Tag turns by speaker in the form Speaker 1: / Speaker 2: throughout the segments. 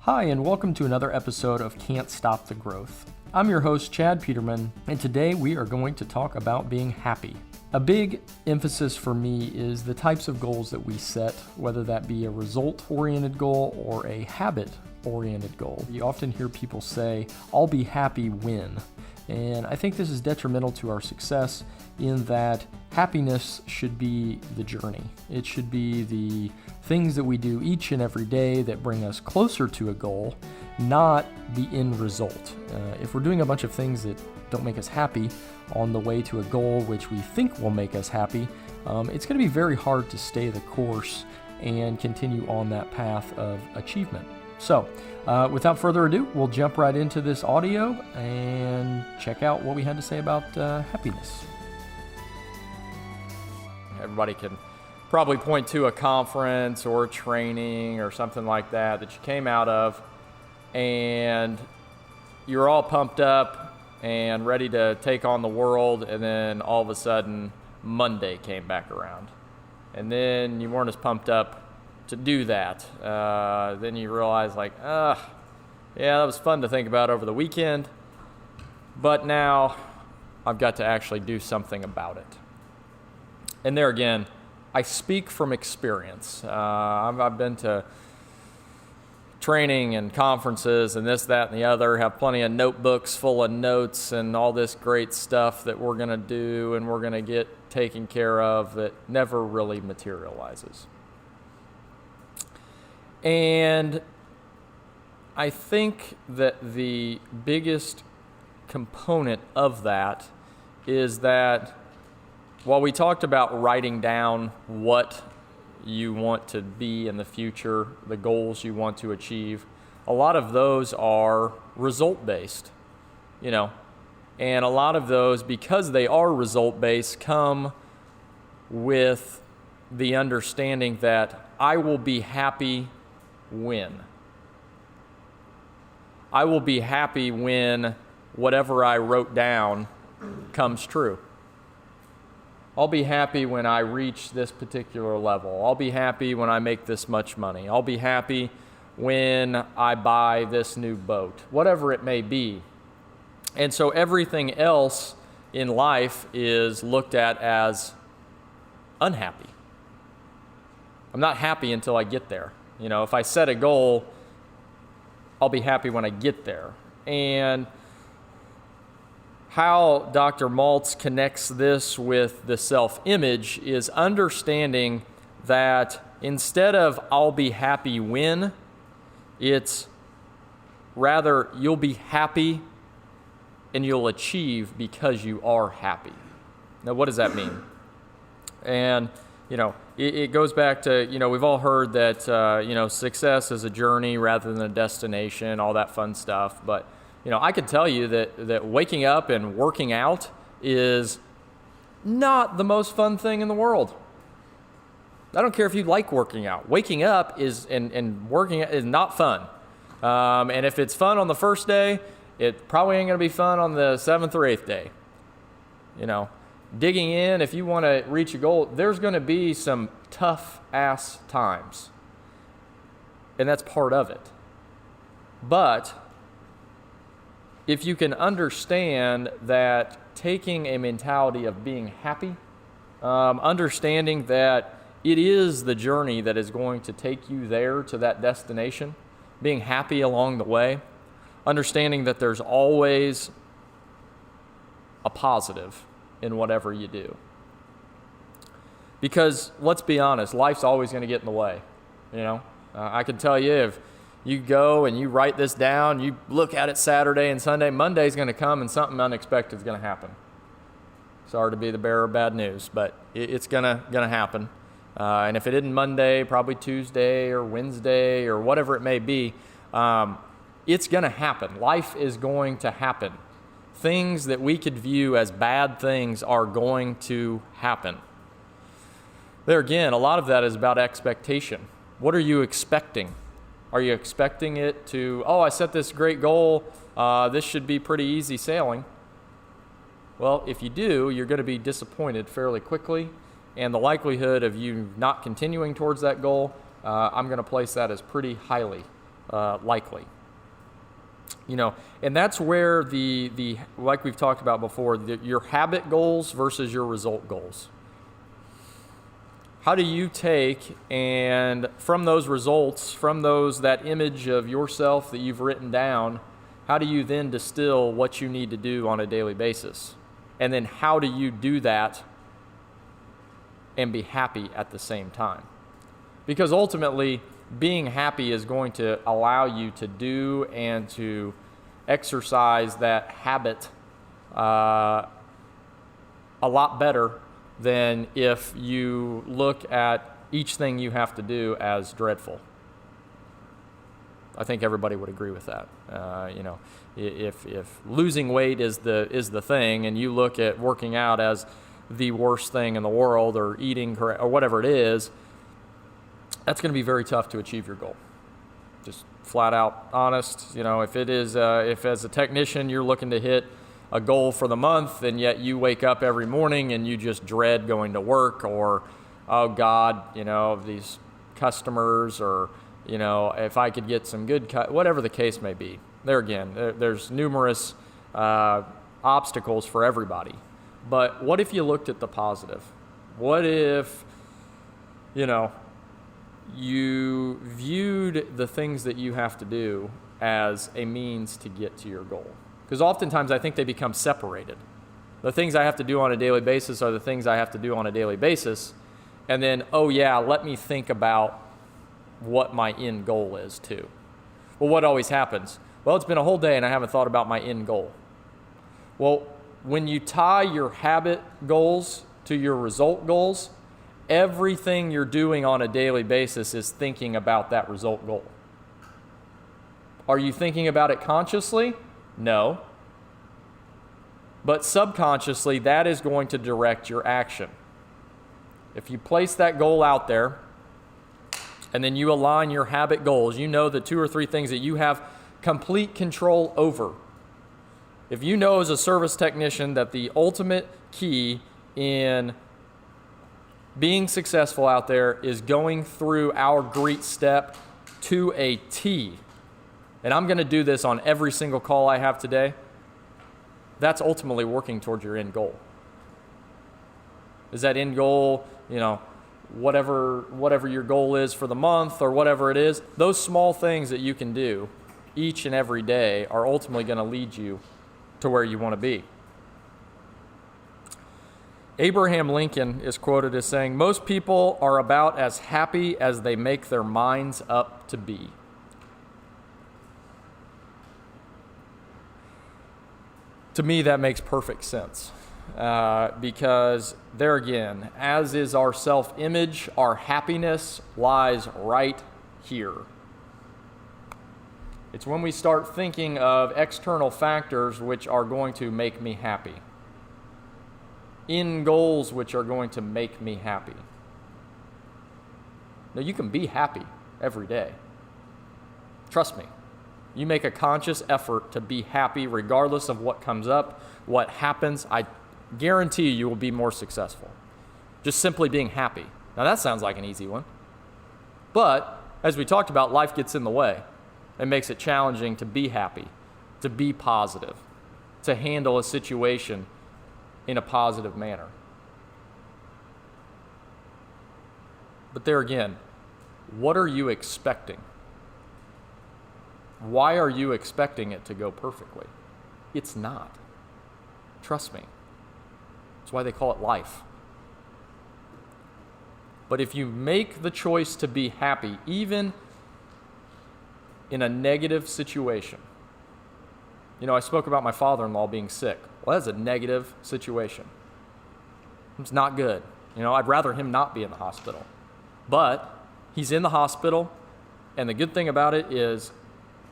Speaker 1: Hi, and welcome to another episode of Can't Stop the Growth. I'm your host, Chad Peterman, and today we are going to talk about being happy. A big emphasis for me is the types of goals that we set, whether that be a result-oriented goal or a habit-oriented goal. You often hear people say, "I'll be happy when," and I think this is detrimental to our success in that happiness should be the journey. It should be the things that we do each and every day that bring us closer to a goal, not the end result. If we're doing a bunch of things that don't make us happy on the way to a goal which we think will make us happy, it's going to be very hard to stay the course and continue on that path of achievement. So, without further ado, we'll jump right into this audio and check out what we had to say about happiness. Everybody can probably point to a conference or a training or something like that you came out of and you're all pumped up and ready to take on the world, and then all of a sudden Monday came back around and then you weren't as pumped up to do that. Then you realize yeah, that was fun to think about over the weekend, but now I've got to actually do something about it. And there again, I speak from experience. I've been to training and conferences and this, that, and the other, have plenty of notebooks full of notes and all this great stuff that we're going to do and we're going to get taken care of that never really materializes. And I think that the biggest component of that is that while we talked about writing down what you want to be in the future, the goals you want to achieve, a lot of those are result-based, and a lot of those, because they are result-based, come with the understanding that I will be happy when. I will be happy when whatever I wrote down comes true. I'll be happy when I reach this particular level. I'll be happy when I make this much money. I'll be happy when I buy this new boat, whatever it may be. And so everything else in life is looked at as unhappy. I'm not happy until I get there. If I set a goal, I'll be happy when I get there. And how Dr. Maltz connects this with the self-image is understanding that instead of I'll be happy when, it's rather you'll be happy and you'll achieve because you are happy. Now, what does that mean? And, it goes back to, we've all heard that, success is a journey rather than a destination, all that fun stuff. But I can tell you that waking up and working out is not the most fun thing in the world. I don't care if you like working out. Waking up and working out is not fun. And if it's fun on the first day, it probably ain't going to be fun on the 7th or 8th day. Digging in, if you want to reach a goal, there's going to be some tough-ass times. And that's part of it. But if you can understand that taking a mentality of being happy, understanding that it is the journey that is going to take you there to that destination, being happy along the way, understanding that there's always a positive in whatever you do. Because let's be honest, life's always going to get in the way. I can tell you, if you go and you write this down, you look at it Saturday and Sunday, Monday's going to come and something unexpected is going to happen. Sorry to be the bearer of bad news, but it's going to happen. And if it isn't Monday, probably Tuesday or Wednesday or whatever it may be, it's going to happen. Life is going to happen. Things that we could view as bad things are going to happen. There again, a lot of that is about expectation. What are you expecting? Are you expecting it to, I set this great goal, this should be pretty easy sailing? Well, if you do, you're going to be disappointed fairly quickly, and the likelihood of you not continuing towards that goal, I'm going to place that as pretty highly likely. And that's where the like we've talked about before, your habit goals versus your result goals. How do you take and from those results, from that image of yourself that you've written down, how do you then distill what you need to do on a daily basis? And then how do you do that and be happy at the same time? Because ultimately, being happy is going to allow you to do and to exercise that habit a lot better than if you look at each thing you have to do as dreadful. I think everybody would agree with that. If losing weight is the thing, and you look at working out as the worst thing in the world, or eating correct, or whatever it is, that's going to be very tough to achieve your goal. Just flat out honest. If as a technician you're looking to hit a goal for the month, and yet you wake up every morning and you just dread going to work, or, oh God, these customers, or, if I could get some good whatever the case may be. There's numerous obstacles for everybody. But what if you looked at the positive? What if, you viewed the things that you have to do as a means to get to your goal? Because oftentimes I think they become separated. The things I have to do on a daily basis are the things I have to do on a daily basis. And then, let me think about what my end goal is too. Well, what always happens? Well, it's been a whole day and I haven't thought about my end goal. Well, when you tie your habit goals to your result goals, everything you're doing on a daily basis is thinking about that result goal. Are you thinking about it consciously? No. But subconsciously, that is going to direct your action. If you place that goal out there, and then you align your habit goals, you know the 2 or 3 things that you have complete control over. If you know as a service technician that the ultimate key in being successful out there is going through our greet step to a T, and I'm going to do this on every single call I have today, that's ultimately working towards your end goal. Is that end goal, whatever your goal is for the month or whatever it is, those small things that you can do each and every day are ultimately going to lead you to where you want to be. Abraham Lincoln is quoted as saying, "Most people are about as happy as they make their minds up to be." To me, that makes perfect sense. Because there again, as is our self-image, our happiness lies right here. It's when we start thinking of external factors which are going to make me happy, end goals which are going to make me happy. Now, you can be happy every day. Trust me. You make a conscious effort to be happy regardless of what comes up, what happens. I guarantee you will be more successful. Just simply being happy. Now that sounds like an easy one. But as we talked about, life gets in the way. It makes it challenging to be happy, to be positive, to handle a situation in a positive manner. But there again, what are you expecting? Why are you expecting it to go perfectly? It's not. Trust me. That's why they call it life. But if you make the choice to be happy, even in a negative situation, I spoke about my father-in-law being sick. Well, that's a negative situation. It's not good. I'd rather him not be in the hospital. But he's in the hospital, and the good thing about it is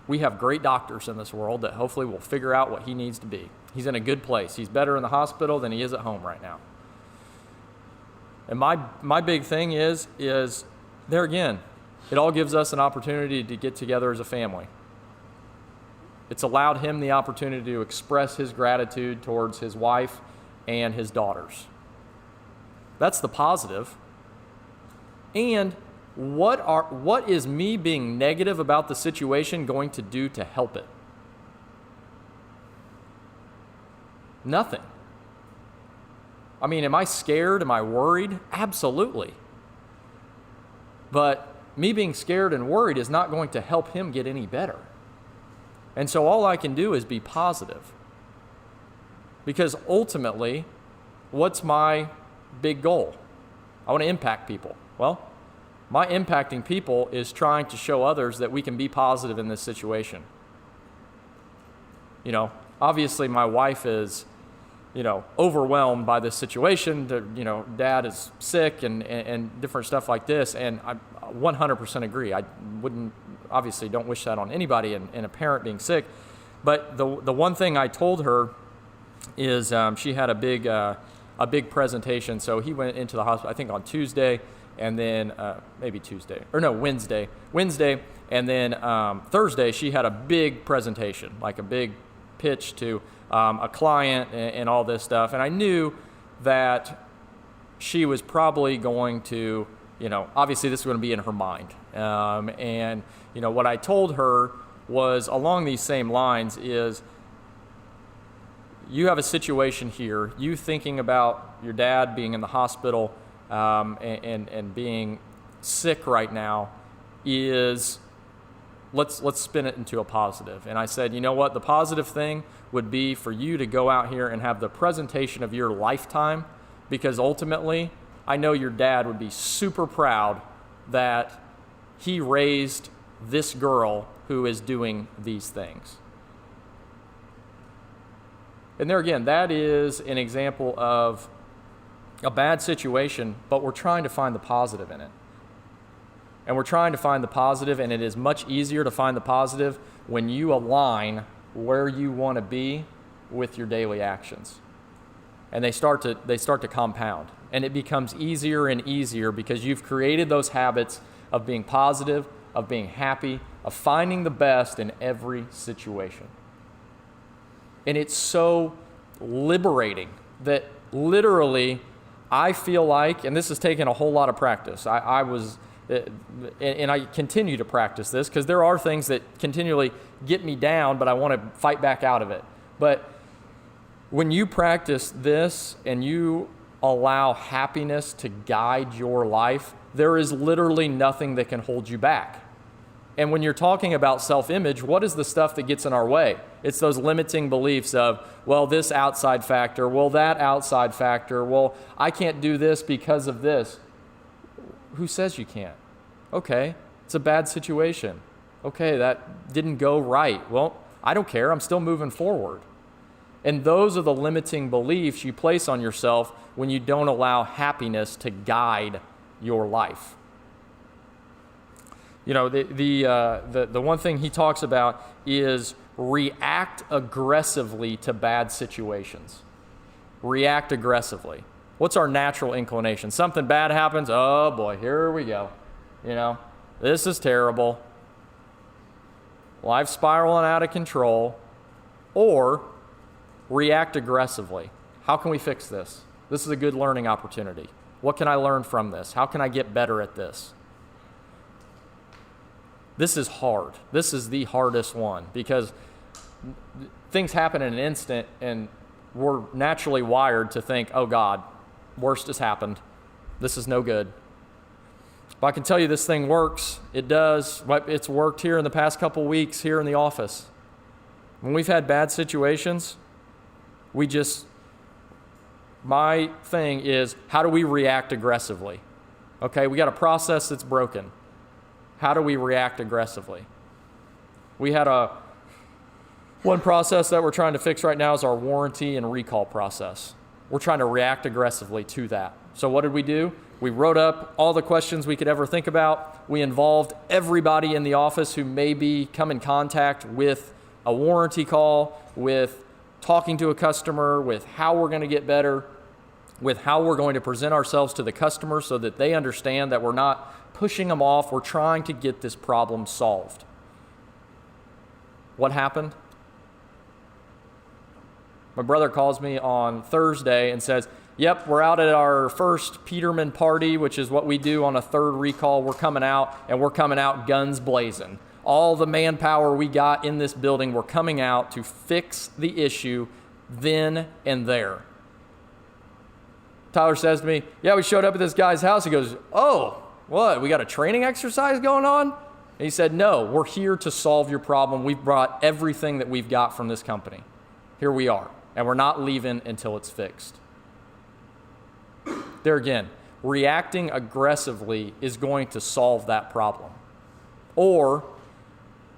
Speaker 1: we have great doctors in this world that hopefully will figure out what he needs to be. He's in a good place. He's better in the hospital than he is at home right now. And my big thing is there again, it all gives us an opportunity to get together as a family. It's allowed him the opportunity to express his gratitude towards his wife and his daughters. That's the positive. And what is me being negative about the situation going to do to help it? Nothing. I mean, am I scared? Am I worried? Absolutely. But me being scared and worried is not going to help him get any better. And so all I can do is be positive. Because ultimately, what's my big goal? I want to impact people. Well, my impacting people is trying to show others that we can be positive in this situation. Obviously my wife is, overwhelmed by this situation. Dad is sick and different stuff like this. And I 100% agree. I obviously don't wish that on anybody and a parent being sick. But the one thing I told her is she had a big presentation. So he went into the hospital, I think on Tuesday, and then Wednesday, and then Thursday she had a big presentation, like a big pitch to a client and all this stuff. And I knew that she was probably going to, obviously this was going to be in her mind. And what I told her was along these same lines is, you have a situation here, you thinking about your dad being in the hospital and being sick right now is, let's spin it into a positive. And I said, you know what, the positive thing would be for you to go out here and have the presentation of your lifetime, because ultimately I know your dad would be super proud that he raised this girl who is doing these things. And there again, that is an example of a bad situation, but we're trying to find the positive in it. And we're trying to find the positive, and it is much easier to find the positive when you align where you want to be with your daily actions. And they start to compound. And it becomes easier and easier because you've created those habits of being positive, of being happy, of finding the best in every situation. And it's so liberating that literally I feel like, and this has taken a whole lot of practice, and I continue to practice this because there are things that continually get me down, but I want to fight back out of it. But when you practice this and you allow happiness to guide your life, there is literally nothing that can hold you back. And when you're talking about self-image, what is the stuff that gets in our way? It's those limiting beliefs of, well, this outside factor, well, that outside factor, well, I can't do this because of this. Who says you can't? Okay, it's a bad situation. Okay, that didn't go right. Well, I don't care. I'm still moving forward. And those are the limiting beliefs you place on yourself when you don't allow happiness to guide your life. The one thing he talks about is react aggressively to bad situations. React aggressively. What's our natural inclination? Something bad happens, oh boy, here we go. This is terrible. Life spiraling out of control. Or react aggressively. How can we fix this? This is a good learning opportunity. What can I learn from this? How can I get better at this? This is hard. This is the hardest one because things happen in an instant and we're naturally wired to think, oh God, worst has happened. This is no good. But I can tell you this thing works. It does. It's worked here in the past couple weeks here in the office. When we've had bad situations, my thing is, how do we react aggressively? Okay, we got a process that's broken. How do we react aggressively? We had one process that we're trying to fix right now is our warranty and recall process. We're trying to react aggressively to that. So what did we do? We wrote up all the questions we could ever think about. We involved everybody in the office who maybe come in contact with a warranty call, with talking to a customer, with how we're going to get better, with how we're going to present ourselves to the customer so that they understand that we're not pushing them off. We're trying to get this problem solved. What happened? My brother calls me on Thursday and says, yep, we're out at our first Peterman party, which is what we do on a third recall. We're coming out, and we're coming out guns blazing. All the manpower we got in this building, we're coming out to fix the issue then and there. Tyler says to me, yeah, we showed up at this guy's house. He goes, oh, what, we got a training exercise going on? And he said, no, we're here to solve your problem. We've brought everything that we've got from this company. Here we are, and we're not leaving until it's fixed. There again, reacting aggressively is going to solve that problem. Or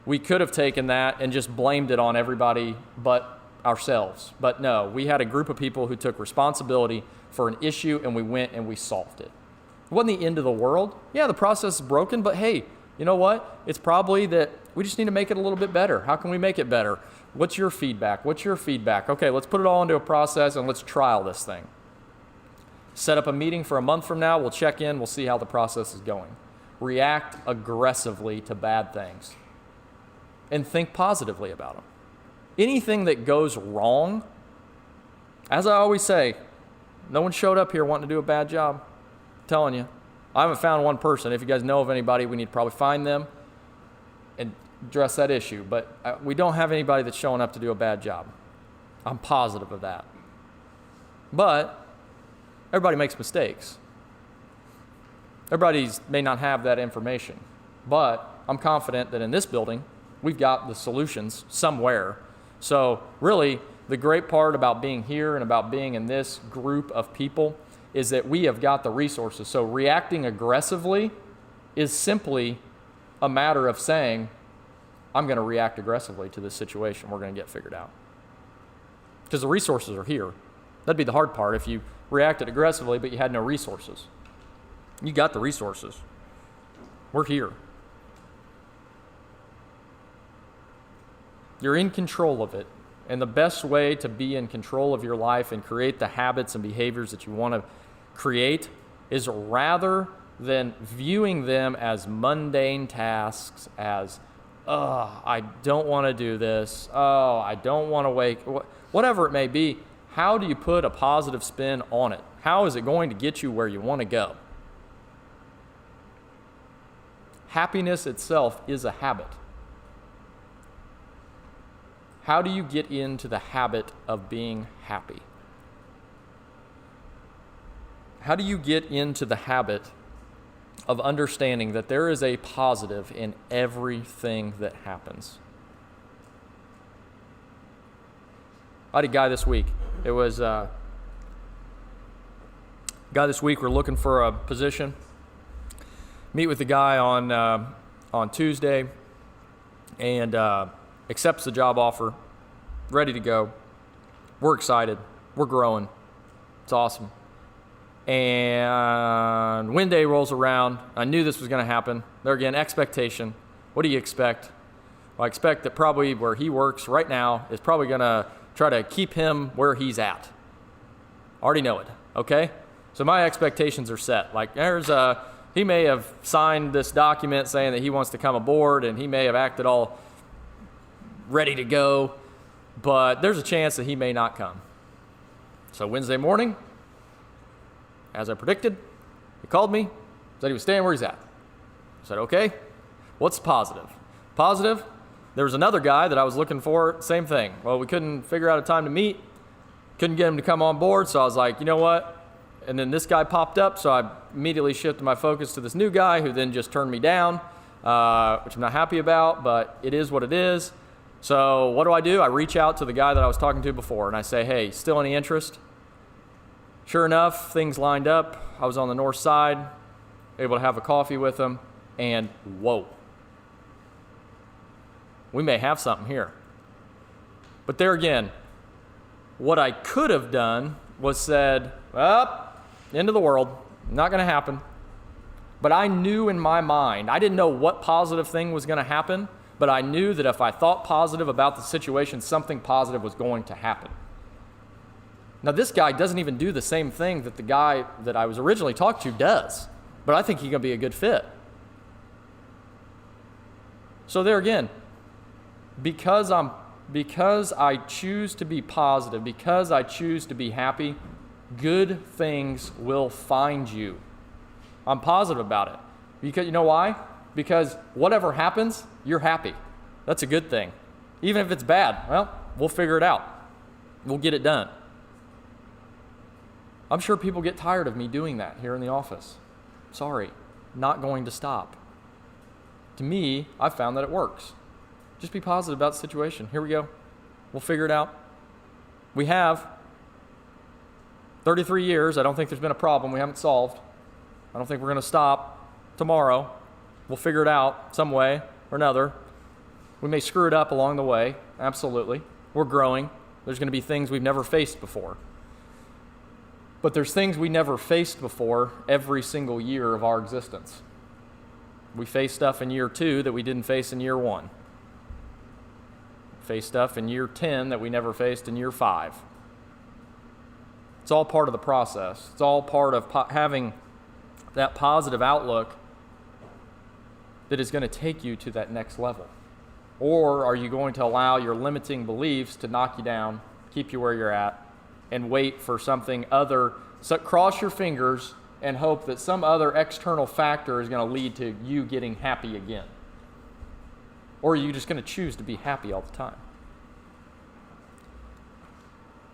Speaker 1: we could have taken that and just blamed it on everybody but ourselves. But no, we had a group of people who took responsibility for an issue, and we went and we solved it. It wasn't the end of the world. Yeah, the process is broken, but hey, you know what? It's probably that we just need to make it a little bit better. How can we make it better? What's your feedback? What's your feedback? Okay, let's put it all into a process and let's trial this thing. Set up a meeting for a month from now. We'll check in. We'll see how the process is going. React aggressively to bad things and think positively about them. Anything that goes wrong, as I always say, no one showed up here wanting to do a bad job. I'm telling you. I haven't found one person. If you guys know of anybody, we need to probably find them and address that issue. But we don't have anybody that's showing up to do a bad job. I'm positive of that. But everybody makes mistakes. Everybody may not have that information. But I'm confident that in this building, we've got the solutions somewhere. So really, the great part about being here and about being in this group of people is that we have got the resources. So reacting aggressively is simply a matter of saying, I'm going to react aggressively to this situation. We're going to get figured out. Because the resources are here. That'd be the hard part if you reacted aggressively but you had no resources. You got the resources. We're here. You're in control of it. And the best way to be in control of your life and create the habits and behaviors that you want to create is rather than viewing them as mundane tasks, as, I don't want to do this, I don't want to wake, whatever it may be, how do you put a positive spin on it? How is it going to get you where you want to go? Happiness itself is a habit. How do you get into the habit of being happy? How do you get into the habit of understanding that there is a positive in everything that happens? I had a guy this week. It was a guy this week. We're looking for a position. Meet with the guy on Tuesday, and accepts the job offer, ready to go. We're excited. We're growing. It's awesome. And Wednesday rolls around. I knew this was going to happen. There again, expectation. What do you expect? Well, I expect that probably where he works right now is probably going to try to keep him where he's at. Already know it, okay? So my expectations are set. Like he may have signed this document saying that he wants to come aboard, and he may have acted all ready to go, but there's a chance that he may not come. So Wednesday morning, as I predicted, he called me, said he was staying where he's at. I said, okay, what's positive? Positive, there was another guy that I was looking for, same thing. Well, we couldn't figure out a time to meet, couldn't get him to come on board, so I was like, you know what? And then this guy popped up, so I immediately shifted my focus to this new guy who then just turned me down, which I'm not happy about, but it is what it is. So what do? I reach out to the guy that I was talking to before, and I say, hey, still any interest? Sure enough, things lined up. I was on the north side, able to have a coffee with him, and whoa. We may have something here. But there again, what I could have done was said, well, end of the world, not going to happen. But I knew in my mind, I didn't know what positive thing was going to happen, but I knew that if I thought positive about the situation, something positive was going to happen. Now, this guy doesn't even do the same thing that the guy that I was originally talking to does, but I think he's going to be a good fit. So there again, because I choose to be positive, because I choose to be happy, Good things will find you. I'm positive about it. Because you know why? Because whatever happens, you're happy. That's a good thing. Even if it's bad, well, we'll figure it out. We'll get it done. I'm sure people get tired of me doing that here in the office. Sorry, not going to stop. To me, I've found that it works. Just be positive about the situation. Here we go. We'll figure it out. We have 33 years. I don't think there's been a problem we haven't solved. I don't think we're going to stop tomorrow. We'll figure it out some way or another. We may screw it up along the way. Absolutely. We're growing. There's going to be things we've never faced before. But there's things we never faced before every single year of our existence. We face stuff in year 2 that we didn't face in year 1. Face stuff in year 10 that we never faced in year 5. It's all part of the process. It's all part of having that positive outlook that is going to take you to that next level. Or are you going to allow your limiting beliefs to knock you down, keep you where you're at, and wait for something other, so cross your fingers and hope that some other external factor is going to lead to you getting happy again? Or are you just going to choose to be happy all the time?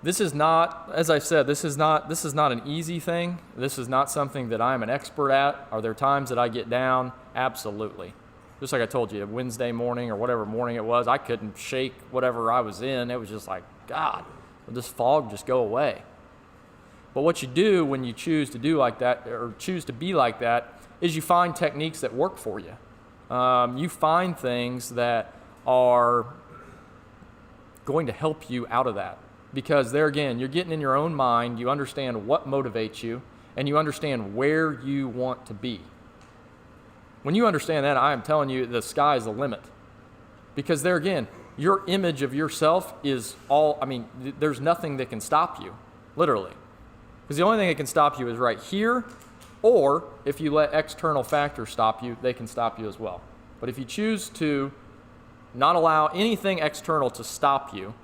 Speaker 1: This is not, as I said, this is not an easy thing. This is not something that I'm an expert at. Are there times that I get down? Absolutely. Just like I told you, Wednesday morning or whatever morning it was, I couldn't shake whatever I was in. It was just like, God, will this fog just go away? But what you do when you choose to do like that, or choose to be like that, is you find techniques that work for you. You find things that are going to help you out of that. Because there again, you're getting in your own mind, you understand what motivates you, and you understand where you want to be. When you understand that, I am telling you, the sky is the limit. Because there again, your image of yourself is there's nothing that can stop you, literally. Because the only thing that can stop you is right here, or if you let external factors stop you, they can stop you as well. But if you choose to not allow anything external to stop you,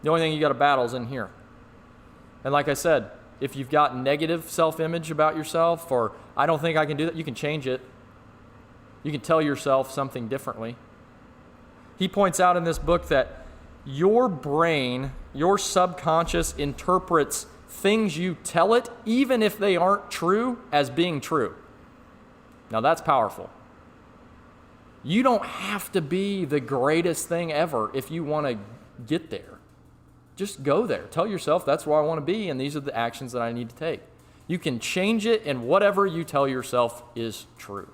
Speaker 1: the only thing you got to battle is in here. And like I said, if you've got negative self-image about yourself, or I don't think I can do that, you can change it. You can tell yourself something differently. He points out in this book that your brain, your subconscious interprets things you tell it, even if they aren't true, as being true. Now that's powerful. You don't have to be the greatest thing ever if you want to get there. Just go there. Tell yourself that's where I want to be, and these are the actions that I need to take. You can change it, and whatever you tell yourself is true.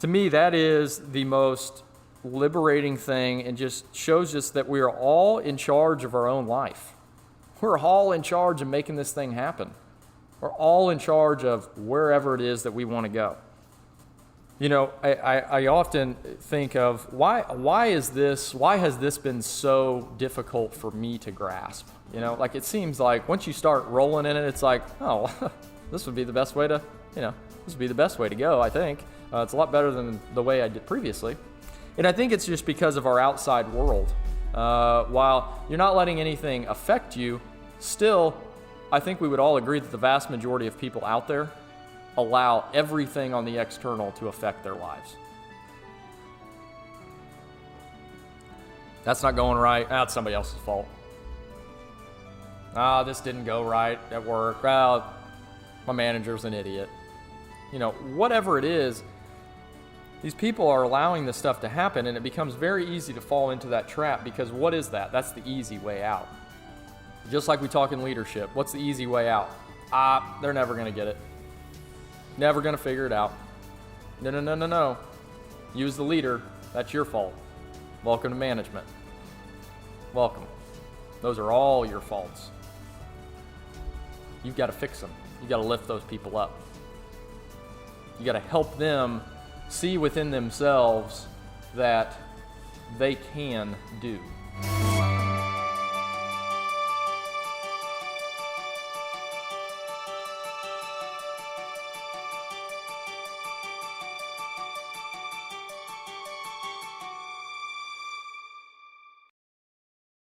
Speaker 1: To me, that is the most liberating thing, and just shows us that we are all in charge of our own life. We're all in charge of making this thing happen. We're all in charge of wherever it is that we want to go. You know, I often think of why has this been so difficult for me to grasp? You know, like it seems like once you start rolling in it, it's like, oh, this would be the best way to, this would be the best way to go, I think. It's a lot better than the way I did previously. And I think it's just because of our outside world. While you're not letting anything affect you, still, I think we would all agree that the vast majority of people out there allow everything on the external to affect their lives. That's not going right. It's somebody else's fault. This didn't go right at work. My manager's an idiot. Whatever it is, these people are allowing this stuff to happen, and it becomes very easy to fall into that trap, because what is that? That's the easy way out. Just like we talk in leadership. What's the easy way out? They're never going to get it. Never going to figure it out. No. You as the leader, that's your fault. Welcome to management. Welcome. Those are all your faults. You've got to fix them. You've got to lift those people up. You got to help them see within themselves that they can do.